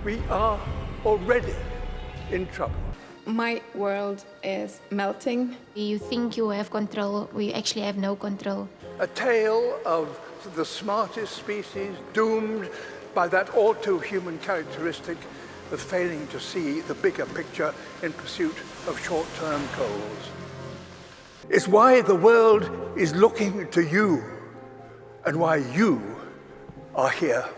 We are already in trouble. My world is melting. You think you have control, we actually have no control. A tale of the smartest species doomed by that all too human characteristic of failing to see the bigger picture in pursuit of short-term goals. It's why the world is looking to you and why you are here.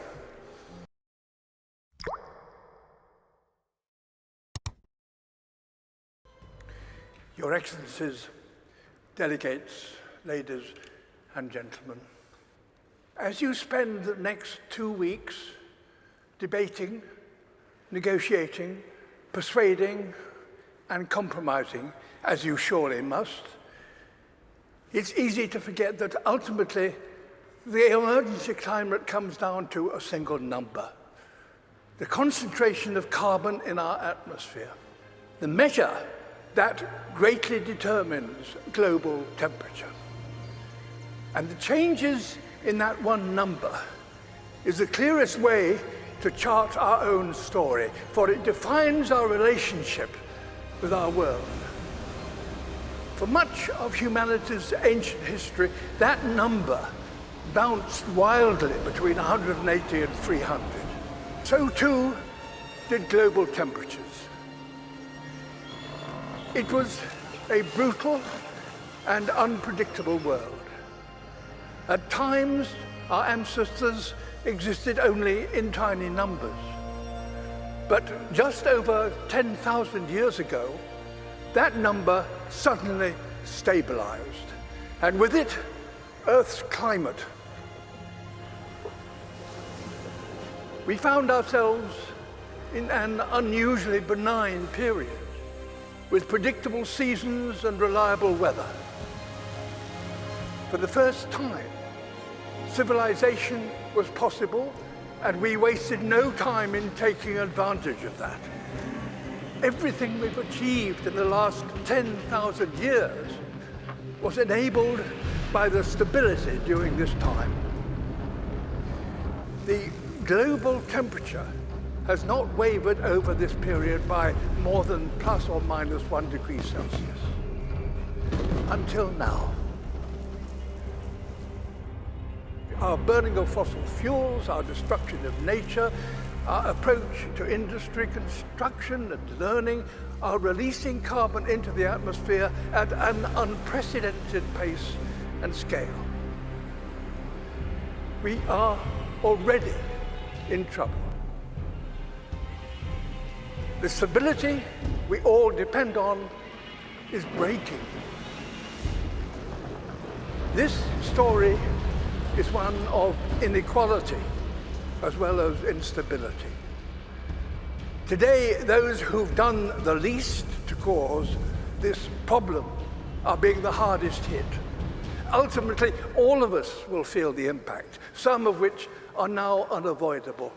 Your Excellencies, delegates, ladies and gentlemen, as you spend the next 2 weeks debating, negotiating, persuading, and compromising, as you surely must, it's easy to forget that ultimately the emergency climate comes down to a single number: the concentration of carbon in our atmosphere, the measure that greatly determines global temperature. And the changes in that one number is the clearest way to chart our own story, for it defines our relationship with our world. For much of humanity's ancient history, that number bounced wildly between 180 and 300. So too did global temperatures. It was a brutal and unpredictable world. At times, our ancestors existed only in tiny numbers. But just over 10,000 years ago, that number suddenly stabilized, and with it, Earth's climate. We found ourselves in an unusually benign period, with predictable seasons and reliable weather. For the first time, civilization was possible, and we wasted no time in taking advantage of that. Everything we've achieved in the last 10,000 years was enabled by the stability during this time. The global temperature has not wavered over this period by more than plus or minus 1 degree Celsius. Until now. Our burning of fossil fuels, our destruction of nature, our approach to industry, construction and learning are releasing carbon into the atmosphere at an unprecedented pace and scale. We are already in trouble. The stability we all depend on is breaking. This story is one of inequality as well as instability. Today, those who've done the least to cause this problem are being the hardest hit. Ultimately, all of us will feel the impact, some of which are now unavoidable.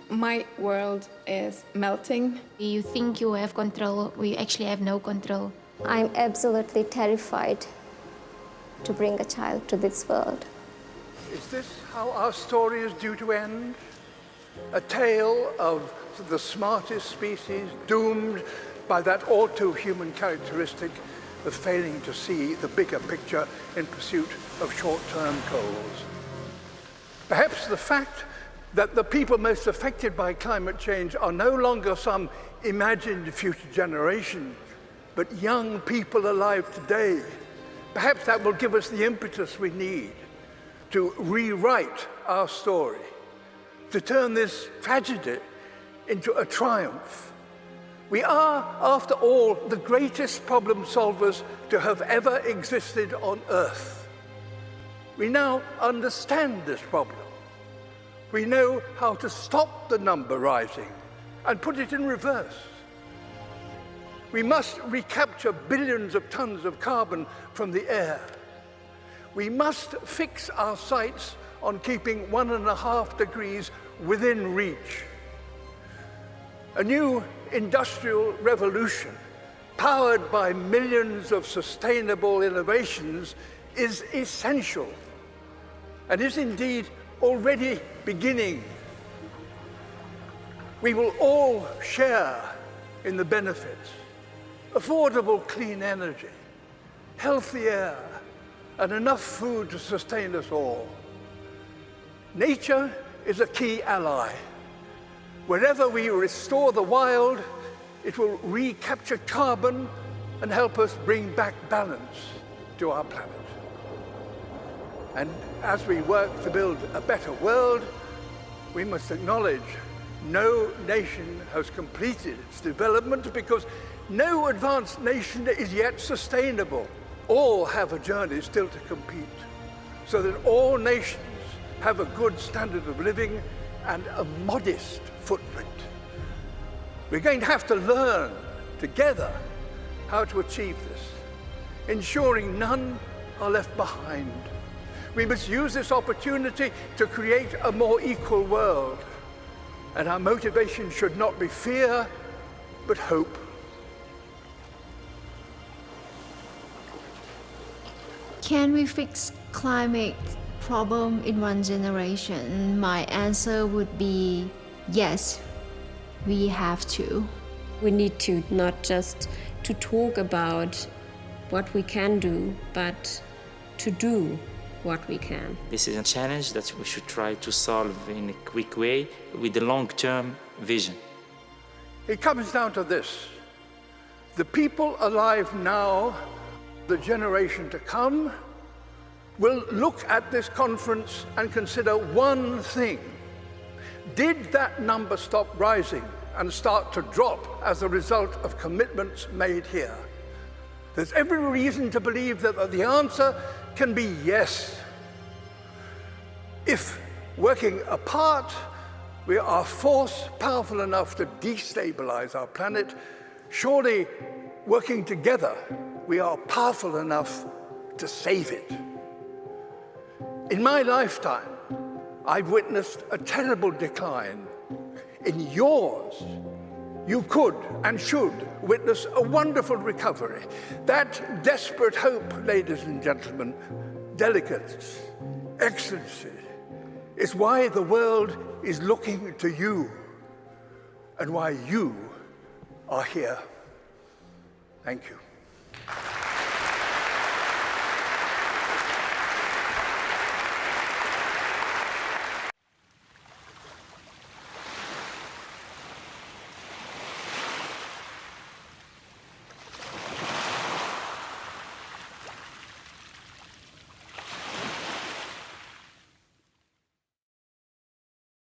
My world is melting. You think you have control, we actually have no control. I'm absolutely terrified to bring a child to this world. Is this how our story is due to end? A tale of the smartest species doomed by that all too human characteristic of failing to see the bigger picture in pursuit of short-term goals. Perhaps the fact that the people most affected by climate change are no longer some imagined future generation, but young people alive today. Perhaps that will give us the impetus we need to rewrite our story, to turn this tragedy into a triumph. We are, after all, the greatest problem solvers to have ever existed on Earth. We now understand this problem. We know how to stop the number rising and put it in reverse. We must recapture billions of tons of carbon from the air. We must fix our sights on keeping 1.5 degrees within reach. A new industrial revolution, powered by millions of sustainable innovations, is essential and is indeed already beginning. We will all share in the benefits: affordable clean energy, healthy air, and enough food to sustain us all. Nature is a key ally. Wherever we restore the wild, it will recapture carbon and help us bring back balance to our planet. And as we work to build a better world, we must acknowledge no nation has completed its development because no advanced nation is yet sustainable. All have a journey still to compete, so that all nations have a good standard of living and a modest footprint. We're going to have to learn together how to achieve this, ensuring none are left behind. We must use this opportunity to create a more equal world, and our motivation should not be fear, but hope. Can we fix climate problem in one generation? My answer would be yes, we have to. We need to not just to talk about what we can do, but to do what we can. This is a challenge that we should try to solve in a quick way with a long-term vision. It comes down to this: the people alive now, the generation to come, will look at this conference and consider one thing. Did that number stop rising and start to drop as a result of commitments made here? There's every reason to believe that the answer can be yes. If, working apart, we are force powerful enough to destabilize our planet, surely working together, we are powerful enough to save it. In my lifetime, I've witnessed a terrible decline. In yours, you could and should witness a wonderful recovery. That desperate hope, ladies and gentlemen, delegates, excellency, is why the world is looking to you and why you are here. Thank you.